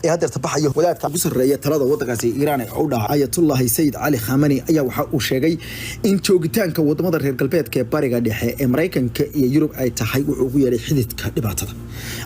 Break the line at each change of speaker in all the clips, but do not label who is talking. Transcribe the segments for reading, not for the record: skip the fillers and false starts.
هذا تبحيه wadaadka ugu sareeya talada wadankaasi Iran ee u dhaca Ayatollah Sayyid Ali Khamenei ayaa waxa uu sheegay in joogitaanka wadamada reer galbeedka ee bariga dhexe ee Mareykanka iyo Yurub ay tahay wuxuu ugu yeeray xididka dhibaatada.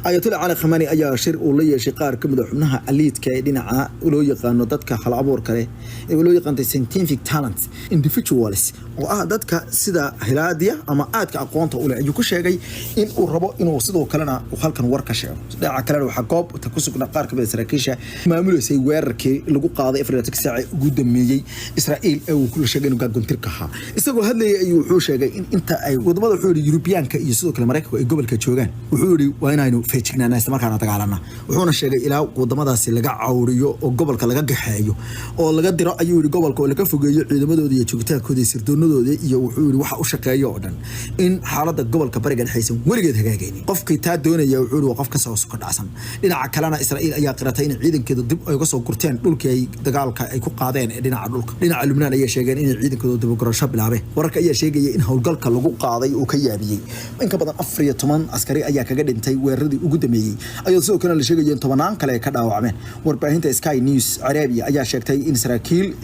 Ayatollah Ali Khamenei ayaa shir uu la yeeshay qaar ka mid ah xubnaha elite-ka ee dhinaca loo yaqaan dadka hal abuurka leh ee loo yaqaan scientific talent individuals oo ah dadka sida hilaadiya ama aadka aqoonta u leh ayuu ku sheegay in uu rabo inuu sidoo kalena halkan war ka sheego. Dhinaca kale waxa goob ku sugan qaar ka mid ah saraakiisha maamulayay weerarkii lagu qaaday Afrika saaci ugu dambeeyay Israa'iil ee uu ku sheegay inuu gaadgontirka ahaa isagoo hadlayay ayuu wuxuu sheegay in inta ay wadamada wuxuu yiri Yurubiyaanka iyo sidoo kale Mareykanka ay gobolka joogaan wuxuu yiri waa inaynu feejignaanaa isla markaana dagaalana wuxuuna sheegay ilaa wadamadaasi laga cawriyo oo gobolka laga gaxeeyo oo laga diro ayuu yiri gobolka oo laga fogeeyo ciidamadooda iyo joogitaankooda iyo sirdoonadooda iyo wuxuu yiri waxa uu shaqeeyo oo dhan in xaaladda gobolka bariga dhexaysan weligeed hagaagaynin qofkii taa doonaya wuxuu yiri waa qof ka soo dhacsan dhinaca kalena Israa'iil ayaa qiratay in ciidankeedu dib ay uga soo gurteen dhulkii ay dagaalka ay ku qaadeen dhinaca dhulka dhinaca Lubnaan ayaa sheegeen in ciidankoodu dib u gurasho bilaabeen wararka ayaa sheegaya in howlgalka lagu qaaday uu ka yaabiyay in ka badan 14 askari ayaa kaga dhintay weeraradii ugu dambeeyay ayuu sidoo kale la sheegay in 10 kale ka dhaawacmeen warbaahinta Sky News Arabia ayaa sheegtay in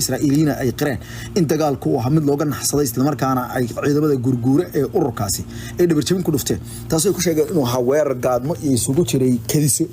Israa'iiliina ay qireen in dagaalku uu mid looga naxsaday isla markaana ay ciidamada gurguure ee ururkaasi ay dhabarjabin ku dhufteen taasoo ku sheegay inuu ahaa weerar gaadmo iyo isugu jiray kadiso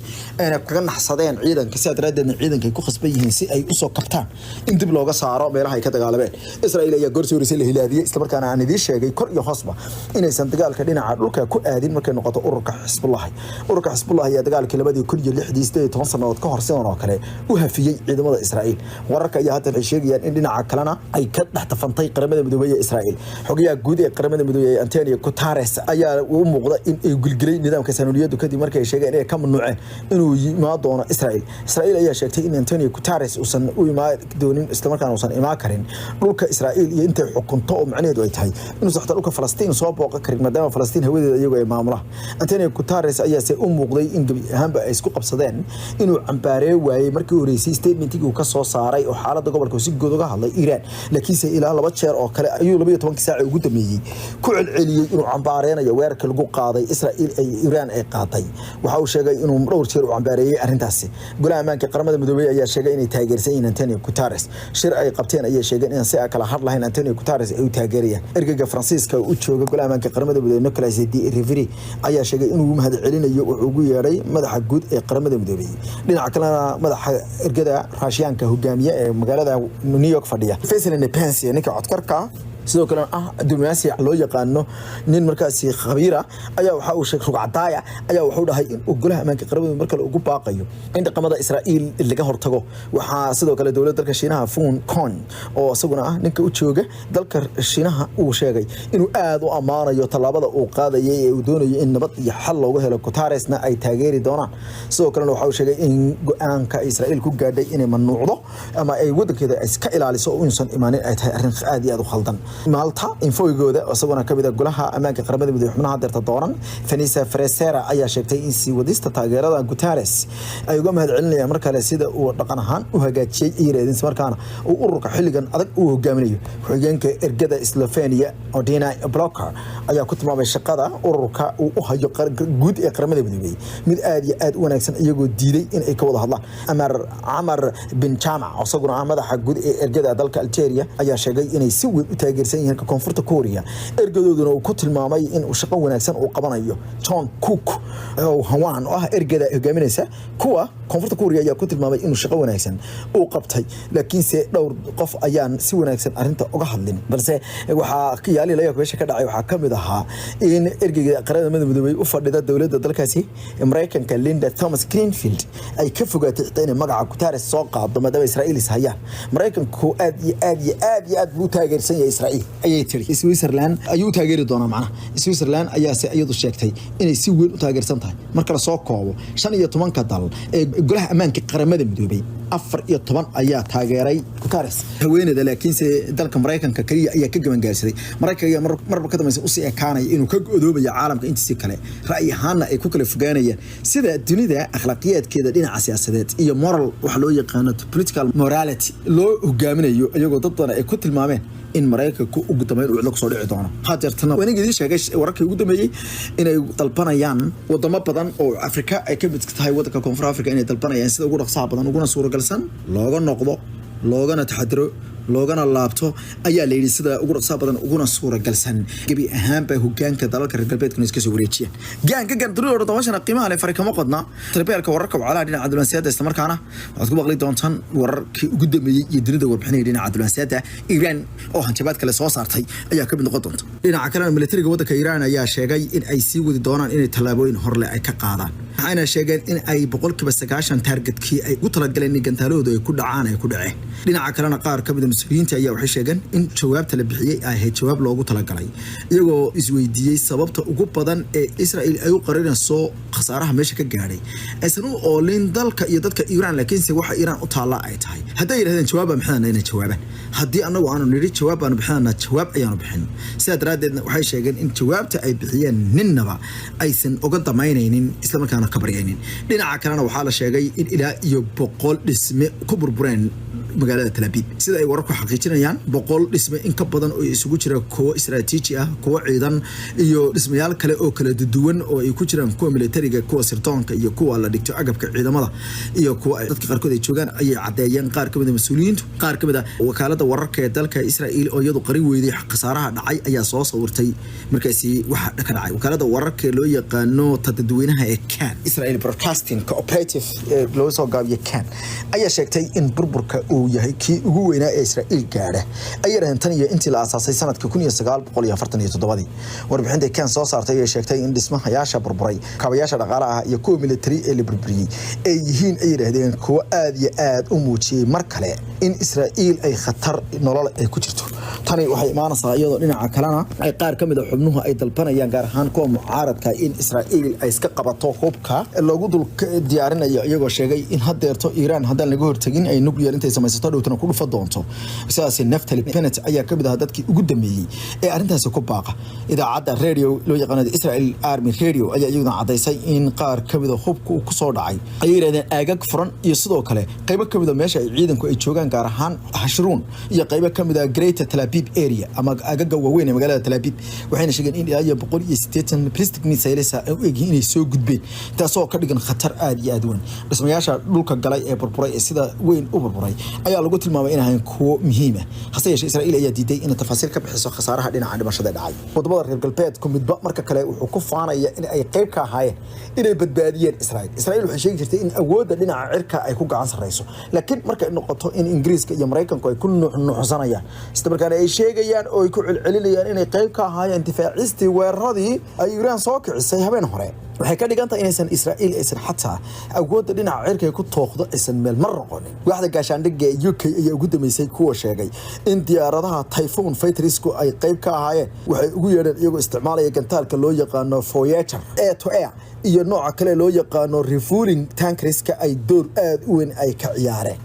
ayna kaga naxsadeen ciidanka si adraadeedna ciidanka ku khasban yihiin si ay u soo kabtaan in dib looga saaro meelaha ay ka dagaalameen Israa'iil ayaa gorsoorisay la hilaadiyay isla markaana aan idin sheegay kor iyo hoosba inaysan dagaalka dhinaca dhulka ku aadin markay noqoto ururka Xisbullah ayaa dagaalkii 2016 sanadood ka hor sidoo kale u hafiyay ciidamada Israa'iil wararka ayaa hadda sheegayaan in dhinaca kalena ay ka dhaxtafantay qaramada midoobay ee Israa'iil xogayaha guud ee qaramada midoobay Antonio Guterres ayaa u muuqda in ay gulgilay nidaamka saanuliyadu kadib markay sheegeen inay ka mamnuuceen inuu yimaado Israa'iil ayaa sheegtay in Antonio Guterres uusan u imaan doonin isla markaana uusan imaan karin dhulka Israa'iil iyo inta xukunto oo macnaheedu ay tahay inuu saxda dhulka Falastiin soo booqan karin maadaama Falastiin hawadeeda iyagu ay maamulaan Antonio Guterres ayaa se u muuqday in gabi ahaanba ay isku qabsadeen inuu cambaareey waayay markii horeysay statementkii uu ka soo saaray oo xaaladda gobolka si guud uga hadlay Iran laakiin se ilaa 2 jeer oo kale ayuu 12 saac ugu dambeeyay ku celceliyay inuu cambaareeyo weerarka lagu qaaday Israa'iil ay Iran ay qaatay waxa uu sheegay inuu dhowr jeer u cambaareeyay arrintaasi golaha ammaanka qaramada midoobay ayaa sheegay inay taageersan yihiin Antonio Guterres shir ay qabteen ayaa sheegay in si kala had lahayn Antonio Guterres ay u taageerayaan ergeyga Faransiiska u jooga golaha ammaanka qaramada midoobay Nicolas Riveri ayaa sheegay inuu mahad celinayo wuxuu ugu yeeray madaxa guud ee qaramada midoobay dhinaca kalena madaxa ergada Ruushyaanka hogaamiye ee magaalada New York fadhiya Faisal Pence ninka codkarka sidoo kale diblomaasi loo yaqaano nin markaas khabiira ayaa waxa uu sheegay rugcadaaya ayaa wuxuu dhahay in golaha ammaanka qaramada marka ugu baaqayo in dhaqamada Israa'iil laga hortago waxa sidoo kale dawladda dalka Shiinaha Fun Con oo asaguna ninka u jooga dalka Shiinaha uu sheegay inuu aad u amaanayo talaabada uu qaadayay ee uu doonayo in nabad iyo xal looga helo Guterresna ay taageeri doonaan sidoo kale waxa uu sheegay in go'aanka Israa'iil ku gaadhay inay mamnuucdo ama ay wadankeeda iska ilaaliso oo insan imaanin ay tahay arrin aad iyo aad u khaldan Malta infooygooda asaguna ka mid ah golaha ammaanka qaramada midoobay xubnaha darta dooran Vanessa Fraser ayaa sheegtay in si wadista taageerada Guterres ay uga mahad celinayaan mar kale sida uu dhaqan ahaan u hagaajiyay Iran isla markaana uu ururka xilligan adag u hogaaminayo xogeenka ergada Slovenia Odina Blocker ayaa ku tilmaamay shaqada ururka uu u hayo guud ee qaramada midoobay mid aad iyo aad u wanaagsan iyagoo diiday in ay ka wada hadlaan Amar bin Jama asaguna madaxa guud ee ergada dalka Algeria ayaa sheegay inay si weyn u taageersan yihiin koonfurta Korea ergadooduna uu ku tilmaamay in uu shaqo wanaagsan uu qabanayo John Cook oo hawaan oo ah ergada hogaaminaysa kuwa koonfurta Korea ayaa ku tilmaamay inuu shaqo wanaagsan uu qabtay laakiin se dhowr qof ayaan si wanaagsan arinta uga hadlin balse waxa ka yaali la meesha ka dhacay waxa kamid ahaa in ergeyga qaramada midoobay u fadhida dawladda dalkaasi Mareykanka Linda Thomas Greenfield ay ka fogaatay in magaca Guterres soo qaado maadaama Israa'iil is hayaan Mareykanku aad buu taageersan yahay Israa'iil ayay tiri Switzerland ayuu taageeri doonaa macna Switzerland ayaa si ayadu sheegtay inay si weyn u taageersan tahay marka la soo koobo 15 dal ee golaha ammaanka qaramada midoobay 14 ayaa taageeray Guterres haweeneyda laakiin se dalka Mareykanka kaliya ayaa ka gaban gaarsaday Mareykanka ayaa marba ka dambeysay u sii ekaanaya inuu ka godoobayo caalamka intiisa kale ra'yi ahaan ay ku kala fogaanayaan sida dunida akhlaaqiyadkeeda dhinaca siyaasadeed iyo moral wax loo yaqaan political morality loo hogaaminayo iyagoo dad badan ay ku tilmaameen in Mareykanku ugu dambeyn uu cid soo dhici doono hadeertana wanigii sheegay wararkii ugu dambeeyay inay dalbanayaan wadamo badan oo Afrika ay ka mid tahay waddanka Koonfur Afrika inay dalbanayaan sida ugu dhaqsaha badan uguna suuragalsan looga noqdo loogana taxadiro loogana laabto ayaa la yiri sida ugu dhaqsaha badan uguna suuragalsan gabi ahaanba hoggaanka dalalka reer galbeedka iska soo wareejiyeen gaanka gandaro dabashana qiimaha leh farka ma qodna tarbeelka wararka wacala dhinaca diblomaasiyadda isla markaana waxaad ku maqli doontaan wararkii ugu dambeeyay iyo dunida warbixinaya dhinaca diblomaasiyadda Iran oo hanjabaad kale soo saartay ayaa ka mid noqon doonta dhinaca kale militariga waddanka Iran ayaa sheegay in ay sii wadi doonaan inay tallaabooyin horle ay ka qaadaan waxayna sheegeen in ay 90% targetkii ay u talagaleen in gantaaloodu ay ku dhacaan ay ku dhaceen dhinaca kalena qaar ka mid مسؤولين ayaa waxay sheegeen in jawaabta la bixiyay ay ahayd jawaab loogu talagalay iyagoo isweydiiyay sababta ugu badan ee Israel ay u qarinayso khasaaraha meesha ka gaaray aysan u oolin dalka iyo dadka Iran laakiin se waxa Iran u taala ay tahay haday yiraahdeen jawaab maxaan inay jawaabaan hadii anagu aanu niri jawaab aanu bixinana jawaab ayaanu bixin sidaa daraadeedna waxay sheegeen in jawaabta ay bixiyeen ninnaba aysan uga damaynaynin isla markaana ka baryaynin dhinaca kalena waxa la sheegay in ilaa iyo 100 dhisme ku burbureen magaalada Tel Aviv sida ay wararku xaqiijinayaan 100 dhisme in ka badan oo isugu jira kuwa istiraatiiji ah kuwa ciidan iyo dhismayaal kale oo kala duwan oo ay ku jiraan kuwa militariga kuwa sirdoonka iyo kuwa la dhigto agabka ciidamada iyo kuwa dadka qaarkood ay joogaan ayay cadeeyeen qaar ka mid ah mas'uuliyiintu qaar ka mid ah wakaalada wararka ee dalka Israa'iil oo iyadu qarin weeyday khasaaraha dhacay ayaa soo sawirtay markaasi waxa ka dhacay wakaalada wararka loo yaqaano dadweynaha ee Kan Israel Broadcasting Cooperative loo soo gaabiyo Kan ayaa sheegtay in burburka uu yahay kii ugu weynaa ee Israa'iil gaadha ayay tan iyo intii la aasaasay sanadkii 1947 warbixinta Kan soo saartay ay sheegtay in dhismayaasha burburay kaabayaasha dhaqaalaha iyo kuwa military ee la burburiyay ay yihiin ay yiraahdeen kuwa aad iyo aad u muujiyay mar kale in Israa'iil ay khatar nolol ay ku jirto tani waxay imaanaysaa iyadoo dhinaca kalena ay qaar ka mid ah xubnuhu ay dalbanayaan gaar ahaan kuwa mucaaradka in Israa'iil ay iska qabato hubka loogu dul diyaarinayo iyagoo sheegay in hadeerto Iran hadaan laga hortagin ay nuclear intay samaysato dhowtana ku dhufa doonto sidaas Naftali Bennett ayaa ka mid ah dadkii ugu dambeeyay ee arintaas ku baaqa idaacadda radio loo yaqaan Israel Army Radio ayaa iyaduna cadeysay in qaar ka mid ah hubku ku soo dhacay ay yiraahdeen aagag furan iyo sidoo kale qaybo ka mid ah meesha ay ciidanku ay joogaan gaar ahaan Hashruun iyo qaybo ka mid ah Greater Tel Aviv area ama aagaga waaweyn ee magaalada Tel Aviv waxayna sheegeen in ilaa 180 ballistic missiles ay u egyihiin inay soo gudbeen taasoo ka dhigan khatar aad iyo aad weyn dhismayaasha dhulka galay ee burburay ee sida weyn u burburay ayaa lagu tilmaamay in ay kuwo muhiim ah hase yeeshee Israa'iil ayaa diiday in tafaasiil ka bixiso khasaaraha dhinaca dhimashada dhacay wadamada reer galbeedku midba marka kale wuxuu ku faanaya in ay qayb ka ahaayeen inay badbaadiyeen Israa'iil waxay sheegi jirtay in awoodda dhinaca cirka ay ku gacan sareyso laakiin marka ay noqoto in Ingiriiska iyo Mareykanku ay ku nuuxsanayaan isla markaana ay sheegayaan oo ay ku celcelinayaan inay qayb ka ahaayeen difaacistii weeraradii ay Iran soo kicisay habeen hore waxay ka dhigantaa inaysan Israa'iil aysan xataa awoodda dhinaca cirka ku tooqdo aysan meel mar noqonin waaxda gaashaandhigga UK ayaa ugu dambeysay kuwa sheegay in diyaaradaha Typhoon Fightersku ay qayb ka ahaayeen waxay ugu yeedheen iyagoo isticmaalaya gantaalka loo yaqaano Voyager air to air iyo nooca kale loo yaqaano refueling tankerska ay door aad u weyn ay ka ciyaareen